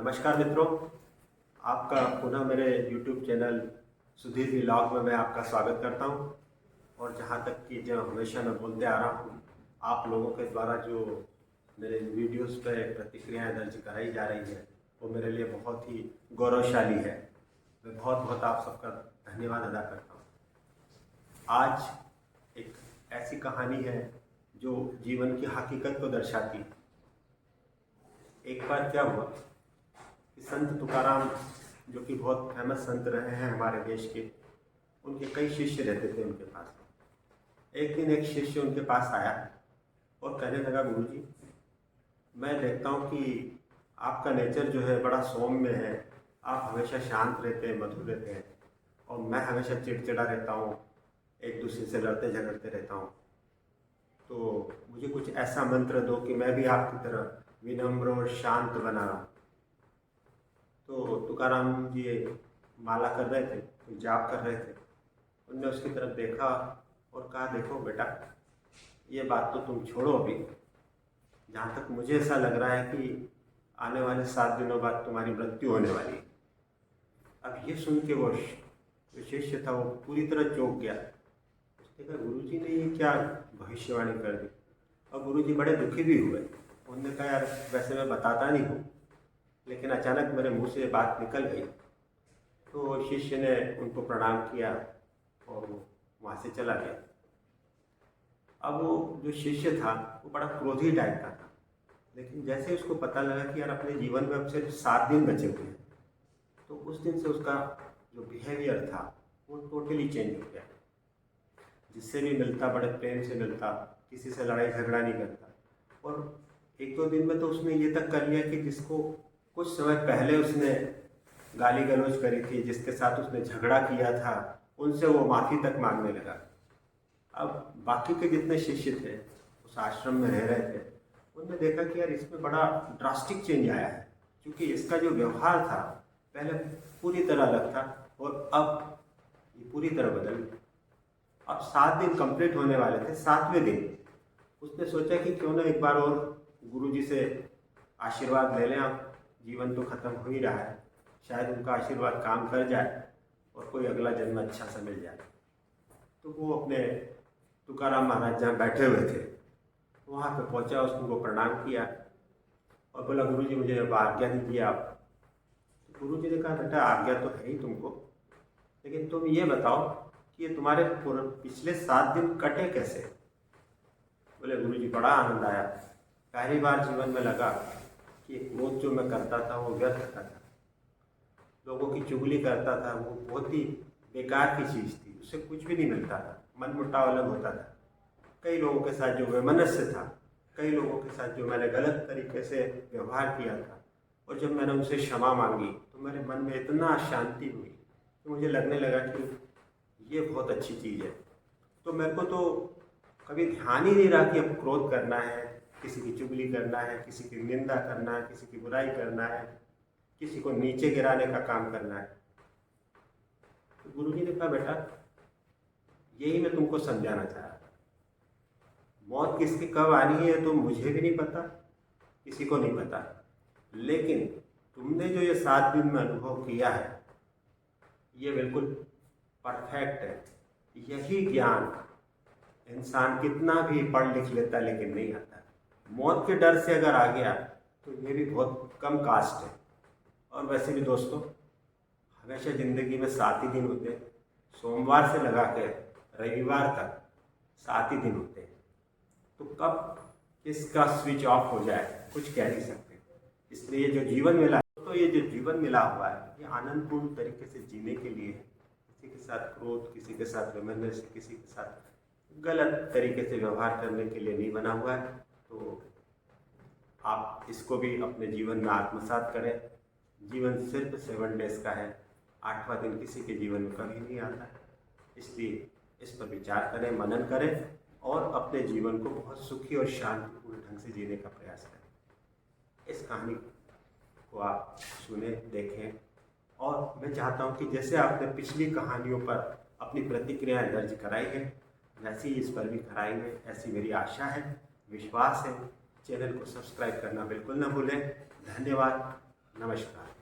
नमस्कार मित्रों, आपका पुनः मेरे YouTube चैनल सुधीर व्लॉग में मैं आपका स्वागत करता हूं। और जहां तक कि जो हमेशा मैं बोलते आ रहा हूं, आप लोगों के द्वारा जो मेरे वीडियोस पे प्रतिक्रियाएं दर्ज कराई जा रही है वो मेरे लिए बहुत ही गौरवशाली है। मैं बहुत बहुत आप सबका धन्यवाद अदा करता हूँ। आज एक ऐसी कहानी है जो जीवन की हकीकत को दर्शाती है। एक बार क्या हुआ कि संत तुकाराम, जो कि बहुत फेमस संत रहे हैं हमारे देश के, उनके कई शिष्य रहते थे उनके पास। एक दिन एक शिष्य उनके पास आया और कहने लगा, गुरुजी, मैं देखता हूँ कि आपका नेचर जो है बड़ा सौम्य है, आप हमेशा शांत रहते हैं, मधुर रहते हैं, और मैं हमेशा चिड़चिड़ा रहता हूँ, एक दूसरे से लड़ते झगड़ते रहता हूँ। तो मुझे कुछ ऐसा मंत्र दो कि मैं भी आपकी तरह विनम्र और शांत बना रहूं। तो तुकाराम जी माला कर रहे थे, जाप कर रहे थे। उनने उसकी तरफ देखा और कहा, देखो बेटा, ये बात तो तुम छोड़ो अभी। जहाँ तक मुझे ऐसा लग रहा है कि आने वाले 7 दिनों बाद तुम्हारी मृत्यु होने वाली है। अब ये सुन के वो जो शिष्य था वो पूरी तरह चौंक गया। उसने कहा, गुरुजी ने ये क्या भविष्यवाणी कर दी। और गुरुजी बड़े दुखी भी हुए। उन्होंने कहा, यार वैसे मैं बताता नहीं हूँ, लेकिन अचानक मेरे मुंह से बात निकल गई। तो शिष्य ने उनको प्रणाम किया और वो वहाँ से चला गया। अब वो जो शिष्य था वो बड़ा क्रोधी टाइप का था, लेकिन जैसे उसको पता लगा कि यार अपने जीवन में अब सिर्फ 7 दिन बचे हुए हैं, तो उस दिन से उसका जो बिहेवियर था वो टोटली चेंज हो गया। जिससे भी मिलता बड़े प्रेम से मिलता, किसी से लड़ाई झगड़ा नहीं करता। और 1-2 दिन में तो उसने ये तक कर लिया कि जिसको कुछ समय पहले उसने गाली गलौज करी थी, जिसके साथ उसने झगड़ा किया था, उनसे वो माफ़ी तक मांगने लगा। अब बाकी के जितने शिष्य थे उस आश्रम में रह रहे थे, उनने देखा कि यार इसमें बड़ा ड्रास्टिक चेंज आया है, क्योंकि इसका जो व्यवहार था पहले पूरी तरह अलग था और अब ये पूरी तरह बदल गया। अब 7 दिन कंप्लीट होने वाले थे। 7वें दिन उसने सोचा कि क्यों ना एक बार और गुरुजी से आशीर्वाद ले लें। अब जीवन तो खत्म हो ही रहा है, शायद उनका आशीर्वाद काम कर जाए और कोई अगला जन्म अच्छा सा मिल जाए। तो वो अपने तुकाराम महाराज जहाँ बैठे हुए थे वहाँ पे पहुँचा, उसको प्रणाम किया और बोला, गुरुजी मुझे अब आज्ञा दीजिए आप। तो गुरुजी ने कहा, बेटा आज्ञा तो है ही तुमको, लेकिन तुम ये बताओ कि ये तुम्हारे पिछले 7 दिन कटे कैसे। बोले, गुरुजी बड़ा आनंद आया। पहली बार जीवन में लगा कि क्रोध जो मैं करता था वो व्यर्थ था, लोगों की चुगली करता था, वो बहुत ही बेकार की चीज़ थी, उससे कुछ भी नहीं मिलता था, मन मुटाव अलग होता था। कई लोगों के साथ जो वैमनस्य था, कई लोगों के साथ जो मैंने गलत तरीके से व्यवहार किया था, और जब मैंने उनसे क्षमा मांगी तो मेरे मन में इतना शांति हुई कि मुझे लगने लगा कि ये बहुत अच्छी चीज़ है। तो मेरे को तो कभी ध्यान ही नहीं रहा कि अब क्रोध करना है, किसी की चुगली करना है, किसी की निंदा करना है, किसी की बुराई करना है, किसी को नीचे गिराने का काम करना है। तो गुरुजी ने कहा, बेटा यही मैं तुमको समझाना चाह रहा था। मौत किसकी कब आनी है तो मुझे भी नहीं पता, किसी को नहीं पता, लेकिन तुमने जो ये 7 दिन में अनुभव किया है ये बिल्कुल परफेक्ट है। यही ज्ञान इंसान कितना भी पढ़ लिख लेता लेकिन नहीं आता। मौत के डर से अगर आ गया तो ये भी बहुत कम कास्ट है। और वैसे भी दोस्तों, हमेशा ज़िंदगी में 7 ही दिन होते हैं। सोमवार से लगा के रविवार तक 7 ही दिन होते हैं। तो कब किसका स्विच ऑफ हो जाए कुछ कह नहीं सकते। इसलिए जो जीवन मिला, तो ये जो जीवन मिला हुआ है ये आनंदपूर्ण तरीके से जीने के लिए है। किसी के साथ क्रोध, किसी के साथ वैमनस्य, किसी के साथ गलत तरीके से व्यवहार करने के लिए नहीं बना हुआ है। तो आप इसको भी अपने जीवन में आत्मसात करें। जीवन सिर्फ 7 डेज का है, 8वां दिन किसी के जीवन में कभी नहीं आता है। इसलिए इस पर विचार करें, मनन करें और अपने जीवन को बहुत सुखी और शांतिपूर्ण ढंग से जीने का प्रयास करें। इस कहानी को आप सुने, देखें, और मैं चाहता हूं कि जैसे आपने पिछली कहानियों पर अपनी प्रतिक्रियाएं दर्ज कराई है, वैसे ही इस पर भी कराएंगे, ऐसी मेरी आशा है, विश्वास है। चैनल को सब्सक्राइब करना बिल्कुल न भूलें। धन्यवाद। नमस्कार।